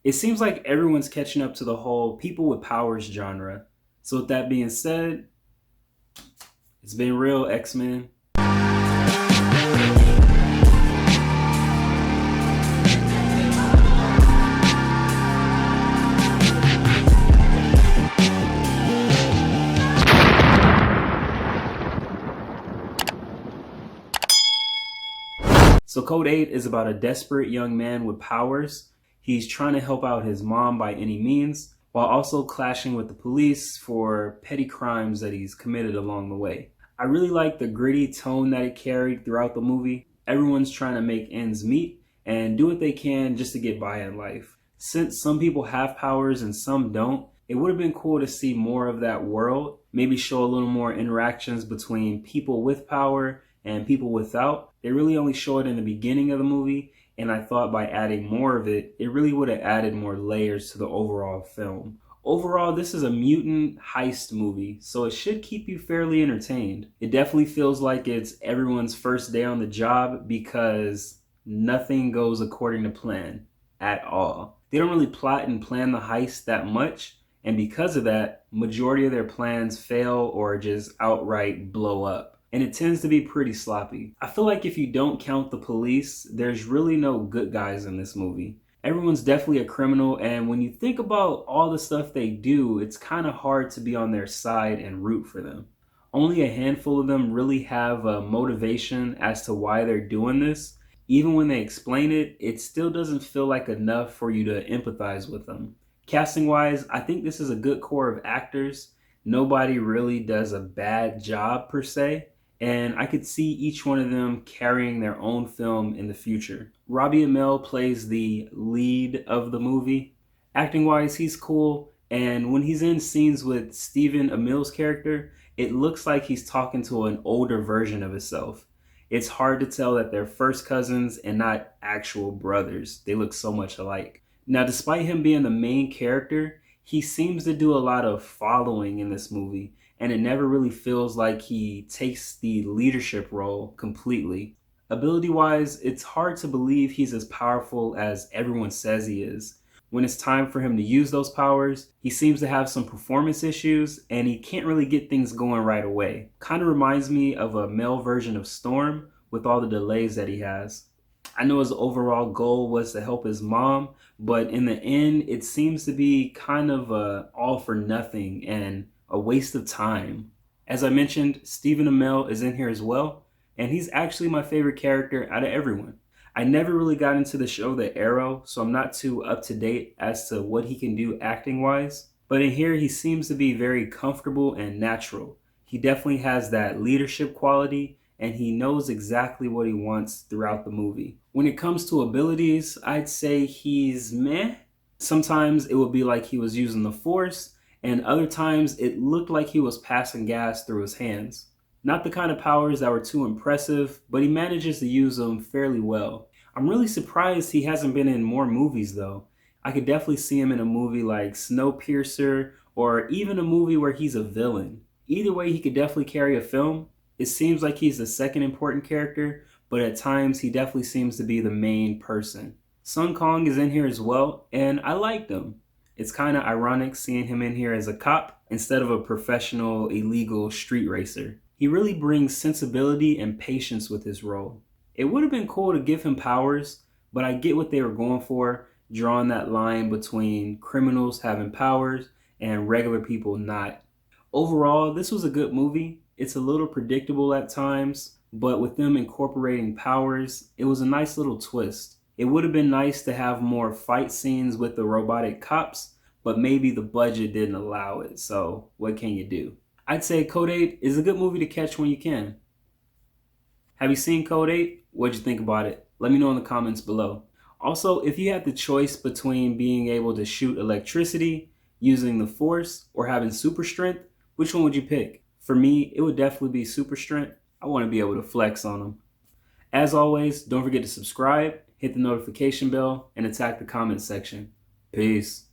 It seems like everyone's catching up to the whole people with powers genre. So with that being said, it's been real, X-Men. So Code 8 is about a desperate young man with powers. He's trying to help out his mom by any means, while also clashing with the police for petty crimes that he's committed along the way. I really like the gritty tone that it carried throughout the movie. Everyone's trying to make ends meet and do what they can just to get by in life. Since some people have powers and some don't, it would have been cool to see more of that world, maybe show a little more interactions between people with power and people without. They really only show it in the beginning of the movie, and I thought by adding more of it, it really would have added more layers to the overall film. Overall, this is a mutant heist movie, so it should keep you fairly entertained. It definitely feels like it's everyone's first day on the job because nothing goes according to plan at all. They don't really plot and plan the heist that much, and because of that, majority of their plans fail or just outright blow up. And it tends to be pretty sloppy. I feel like if you don't count the police, there's really no good guys in this movie. Everyone's definitely a criminal, and when you think about all the stuff they do, it's kind of hard to be on their side and root for them. Only a handful of them really have a motivation as to why they're doing this. Even when they explain it, it still doesn't feel like enough for you to empathize with them. Casting wise, I think this is a good core of actors. Nobody really does a bad job per se, and I could see each one of them carrying their own film in the future. Robbie Amell plays the lead of the movie. Acting wise, he's cool, and when he's in scenes with Stephen Amell's character, it looks like he's talking to an older version of himself. It's hard to tell that they're first cousins and not actual brothers. They look so much alike. Now, despite him being the main character, he seems to do a lot of following in this movie, and it never really feels like he takes the leadership role completely. Ability-wise, it's hard to believe he's as powerful as everyone says he is. When it's time for him to use those powers, he seems to have some performance issues and he can't really get things going right away. Kind of reminds me of a male version of Storm with all the delays that he has. I know his overall goal was to help his mom, but in the end, it seems to be kind of all for nothing and a waste of time. As I mentioned, Stephen Amell is in here as well, and he's actually my favorite character out of everyone. I never really got into the show The Arrow, so I'm not too up to date as to what he can do acting wise, but in here he seems to be very comfortable and natural. He definitely has that leadership quality, and he knows exactly what he wants throughout the movie. When it comes to abilities, I'd say he's meh. Sometimes it would be like he was using the Force, and other times it looked like he was passing gas through his hands. Not the kind of powers that were too impressive, but he manages to use them fairly well. I'm really surprised he hasn't been in more movies though. I could definitely see him in a movie like Snowpiercer, or even a movie where he's a villain. Either way, he could definitely carry a film. It seems like he's the second important character, but at times he definitely seems to be the main person. Sun Kong is in here as well, and I liked him. It's kind of ironic seeing him in here as a cop instead of a professional illegal street racer. He really brings sensibility and patience with his role. It would have been cool to give him powers, but I get what they were going for, drawing that line between criminals having powers and regular people not. Overall, this was a good movie. It's a little predictable at times, but with them incorporating powers, it was a nice little twist. It would have been nice to have more fight scenes with the robotic cops, but maybe the budget didn't allow it, so what can you do? I'd say Code 8 is a good movie to catch when you can. Have you seen Code 8? What'd you think about it? Let me know in the comments below. Also, if you had the choice between being able to shoot electricity, using the Force, or having super strength, which one would you pick? For me, it would definitely be super strength. I want to be able to flex on them. As always, don't forget to subscribe, hit the notification bell, and attack the comment section. Peace.